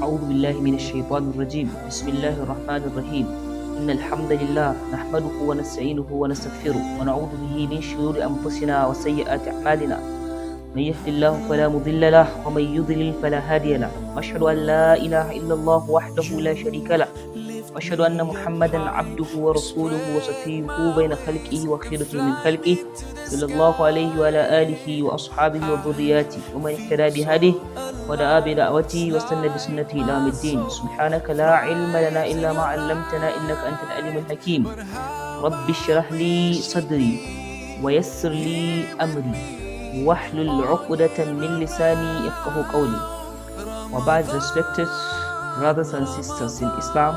أعوذ بالله من الشيطان الرجيم بسم الله الرحمن الرحيم إن الحمد لله نحمده ونستعينه ونستغفره ونعوذ به من شرور أنفسنا وسيئات أعمالنا من يهد الله فلا مضل له ومن يضلل فلا هادي له وأشهد أن لا إله إلا الله وحده لا شريك له وأشهد أن محمدا عبده ورسوله وصفيه بين خلقه وخيرته من خلقه صلى الله عليه وعلى آله وأصحابه وذرياته ومن اهتدى بهديه ودعا بدعوته واستنى بسنته إلى يوم الدين سبحانك لا علم لنا إلا ما علمتنا إنك أنت العليم الحكيم رب اشرح لي صدري ويسر لي أمري واحلل عقدة من لساني يفقه قولي وبعد respected brothers and sisters in Islam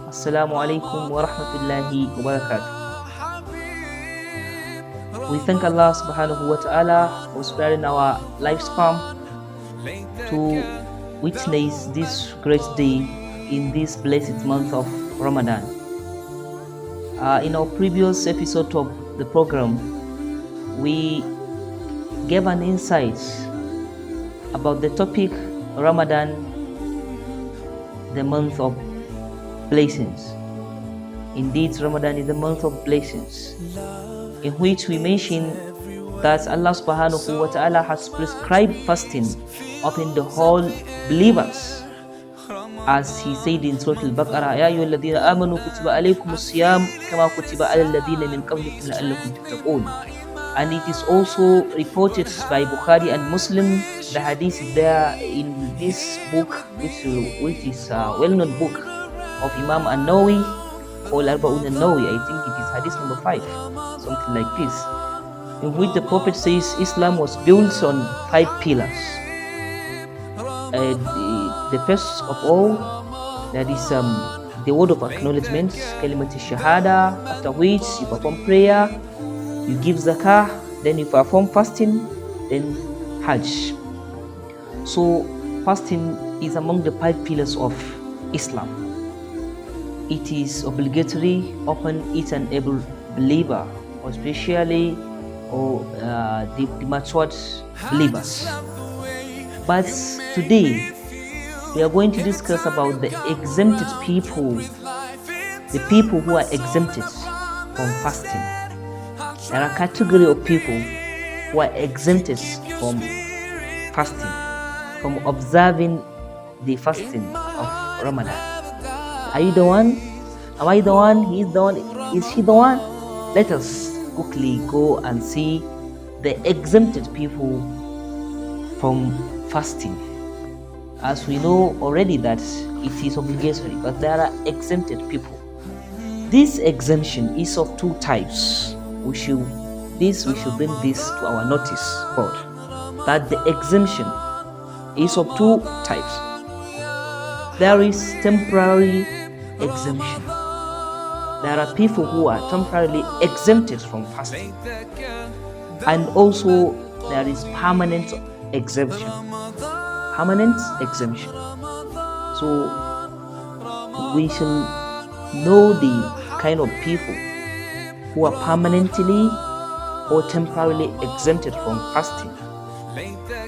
Assalamu alaikum wa rahmatullahi wa barakatuh. We thank Allah subhanahu wa ta'ala for sparing our lifespan to witness this great day in this blessed month of Ramadan. In our previous episode of the program, we gave an insight about the topic Ramadan, the month of blessings. Indeed, Ramadan is the month of blessings, in which we mention that Allah subhanahu wa ta'ala has prescribed fasting upon the whole believers, as he said in Surah Al-Baqarah, Ya ayyuhalladhina amanu kutiba alaykumus siyam kama kutiba alal ladhina min qablikum la'allakum tattaqun. And it is also reported by Bukhari and Muslim. The hadith is there in this book, which is a well-known book of Imam An-Nawawi called Arba'un An-Nawawi. I think it is hadith number 5, something like this, in which the Prophet says Islam was built on 5 pillars. The first of all, that is the word of acknowledgement, kalimat shahada, after which you perform prayer, you give zakah, then you perform fasting, then hajj. So fasting is among the 5 pillars of Islam. It is obligatory upon each and every believer, especially the matured believers. But today we are going to discuss about the exempted people, the people who are exempted from fasting. There are a category of people who are exempted from fasting, from observing the fasting of Ramadan. Are you the one? Am I the one? He is the one? Is she the one? Let us quickly go and see the exempted people from fasting. As we know already that it is obligatory, but there are exempted people. This exemption is of 2 types. We should bring this to our notice board, that the exemption is of 2 types. There is temporary exemption. There are people who are temporarily exempted from fasting, and also there is permanent exemption. Permanent exemption. So we shall know the kind of people who are permanently or temporarily exempted from fasting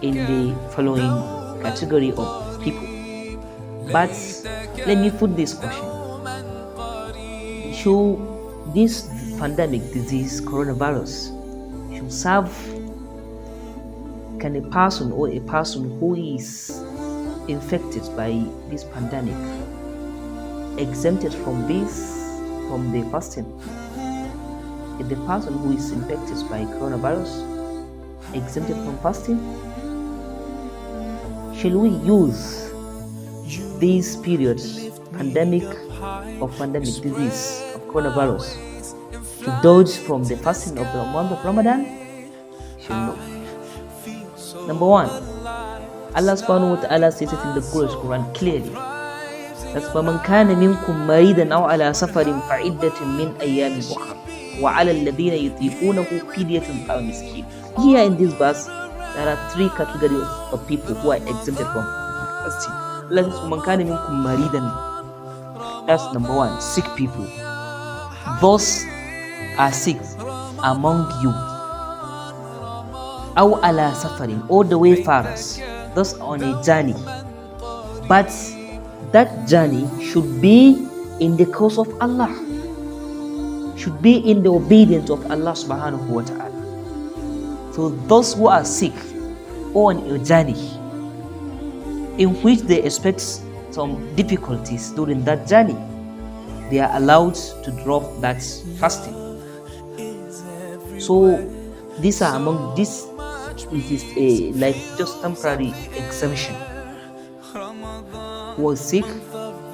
in the following category of people. But let me put this question. Should this pandemic disease, coronavirus, should serve, can a person who is infected by this pandemic exempted from the fasting? If the person who is infected by coronavirus exempted from fasting, shall we use this period, pandemic disease of coronavirus, to dodge from the fasting of the month of Ramadan? Shall not. Number 1, Allah subhanahu wa ta'ala says it in the Quran clearly. That's فَمَنْ كَانَ مِنْكُمْ مَرِيدًا أَوْ عَلَى سَفَرٍ فَعِدَّةٌ مِنْ أَيَّامٍ أُخَرَ وَعَلَى الَّذِينَ يُطِيقُونَهُ فِدْيَةٌ طَعَامُ مِسْكِينٍ. Here in this verse, there are 3 categories of people who are exempted from fasting. Allah says فَمَنْ كَانَ مِنْكُمْ مَرِيدًا. That's number 1, sick people. Those are sick among you. Aw ala safarin, all the way farthest, thus on a journey. But that journey should be in the cause of Allah, should be in the obedience of Allah subhanahu wa ta'ala. So those who are sick on a journey in which they expect some difficulties during that journey, they are allowed to drop that fasting. So these are among this. It is a like just temporary exemption. Who was sick,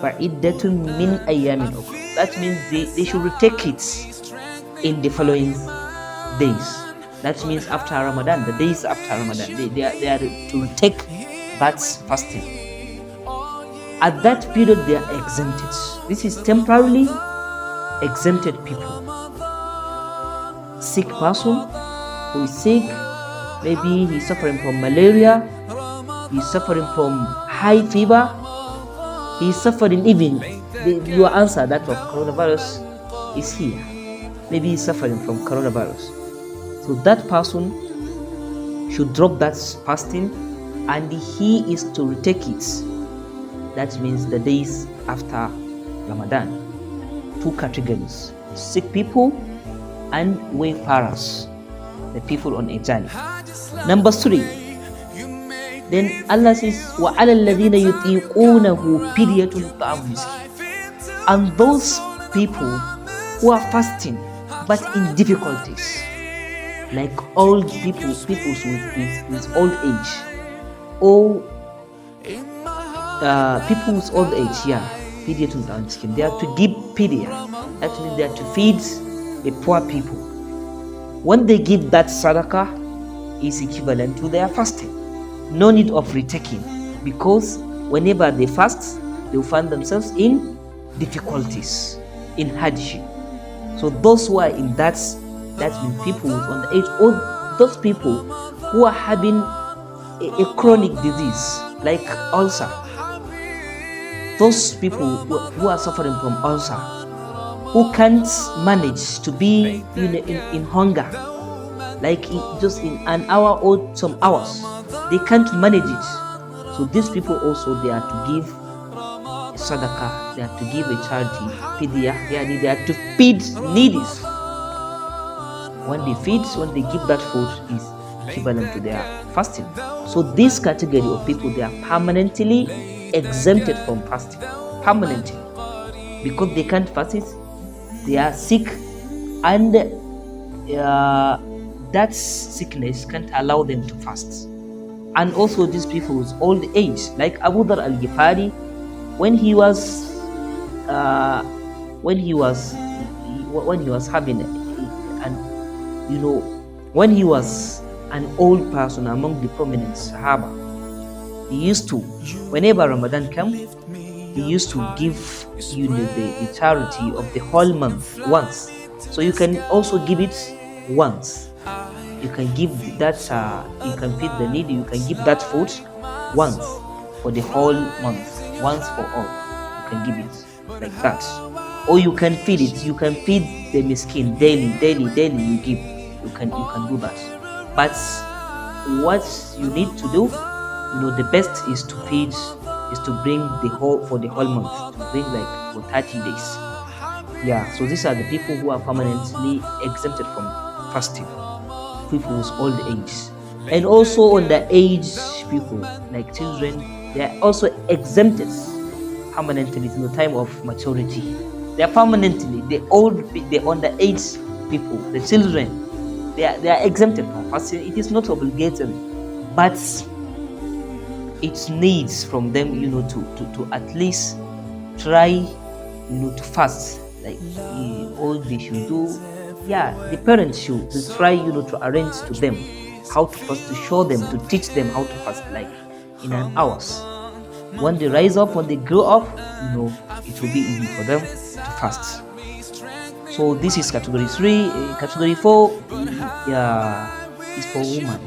فَعِدَّةٌ مِّنْ أَيَّامٍ أُخْرَى. That means they should retake it in the following days. That means after Ramadan, the days after Ramadan, they are to retake that fasting. At that period, they are exempted. This is temporarily exempted people. Sick person who is sick, maybe he's suffering from malaria, he's suffering from high fever, he's suffering even, your answer that of coronavirus is here. Maybe he's suffering from coronavirus. So that person should drop that fasting and he is to retake it. That means the days after Ramadan. Two categories: sick people and wayfarers, the people on a journey. Number 3, then Allah says, وَعَلَى الَّذِينَ يُطِيقُونَهُ فِدْيَةٌ طَعَامُ مِسْكِينٍ. And those people who are fasting but in difficulties, like old people with old age, or people with old age, fidyatul ta'am miskin. They are to give fidya. That means they are to feed the poor people. When they give that sadaqah, is equivalent to their fasting. No need of retaking, because whenever they fast, they will find themselves in difficulties, in hardship. So those who are in that means people on the age, or those people who are having a chronic disease like ulcer, those people who are suffering from ulcer, who can't manage to be in hunger, like just in an hour or some hours, they can't manage it. So these people also, they are to give sadaqah, they are to give a charity, fidya, they are to feed needies. When they give that food, is equivalent to their fasting. So this category of people, they are permanently exempted from fasting, permanently, because they can't fast it, they are sick, and that sickness can't allow them to fast. And also these people's old age, like Abu Dhar al-Ghifari, when he was having when he was an old person among the prominent Sahaba, he used to, whenever Ramadan comes, he used to give the charity of the whole month once. So you can also give it once. You can give that, you can feed the needy, you can give that food once for the whole month, once for all. You can give it like that. Or you can feed it, you can feed the miskin daily, you give. You can do that. But what you need to do, the best is to feed, is to bring for the whole month, to bring like for 30 days. So these are the people who are permanently exempted from fasting, people with old age. And also on the age people, like children, they are also exempted permanently in the time of maturity. They are permanently, the underage people, the children, they are exempted from fasting. It is not obligatory, but it needs from them, to at least try, to fast. Like all they should do, the parents should try, to arrange to them how to fast, to show them, to teach them how to fast, like in an hours. When they rise up, when they grow up, it will be easy for them to fast. So this is category 3. Category 4, is for women.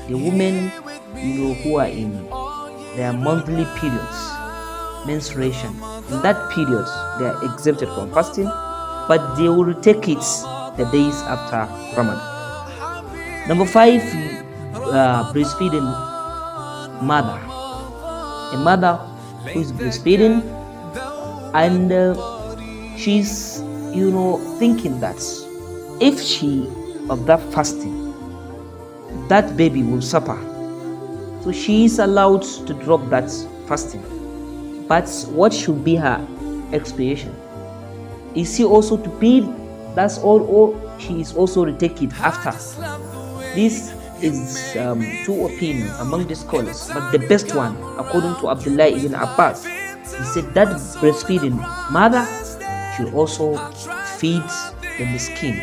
The women, who are in their monthly periods, menstruation. In that period, they are exempted from fasting, but they will take it the days after Ramadan. Number 5, breastfeeding mother. A mother who is breastfeeding, and she's thinking that if she observe fasting, that baby will suffer. So she is allowed to drop that fasting. But what should be her expiation? Is she also to pay? That's all, or she is also retaken after? This is two opinions among the scholars, but the best one, according to Abdullah ibn Abbas, he said that breastfeeding mother should also feed the miskin.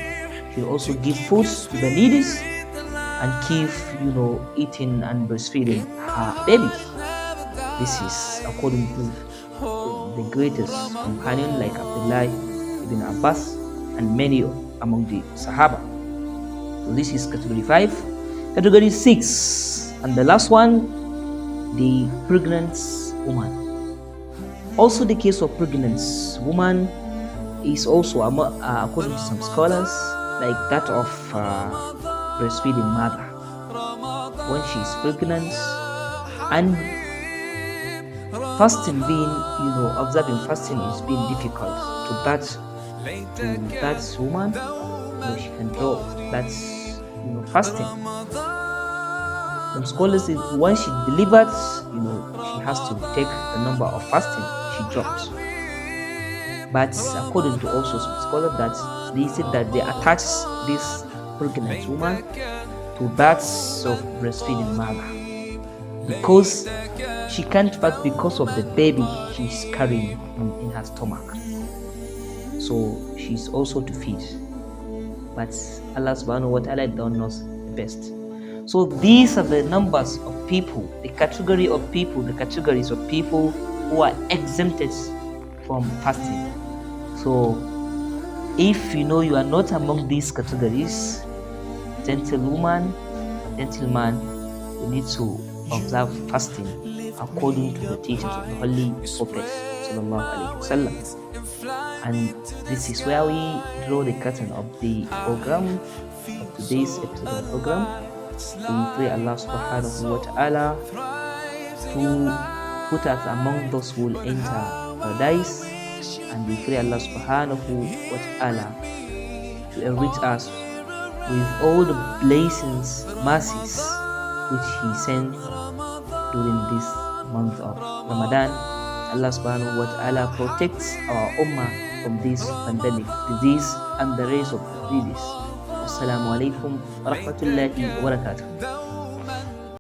She will also give food to the needy and keep, eating and breastfeeding her baby. This is according to the greatest companion like Abdullah ibn Abbas and many among the Sahaba. So this is category 5. Category 6, and the last one, the pregnant woman. Also, the case of pregnant woman is also, according to some scholars, like that of breastfeeding mother. When she is pregnant and fasting observing fasting is being difficult to that woman, she can drop that fasting. Some scholars say once she delivered, she has to take the number of fasting she dropped. But according to also some scholars, that they said that they attach this pregnant woman to that of breastfeeding mother, because she can't fast because of the baby she's carrying in her stomach. So she's also to feed. But Allah subhanahu wa ta'ala knows the best. So these are the numbers of people, the categories of people who are exempted from fasting. So if you are not among these categories, gentleman, you need to observe fasting according to the teachings of the Holy Prophet sallallahu alaihi wasallam. And this is where we draw the curtain of the program, of today's episode of the program. We pray Allah subhanahu wa ta'ala to put us among those who will enter paradise, and we pray Allah subhanahu wa ta'ala to enrich us with all the blessings, mercies which He sent during this month of Ramadan. Allah subhanahu wa ta'ala protects our ummah from this pandemic disease and the rest of diseases. Assalamu alaikum wa rahmatullahi wa barakatuh.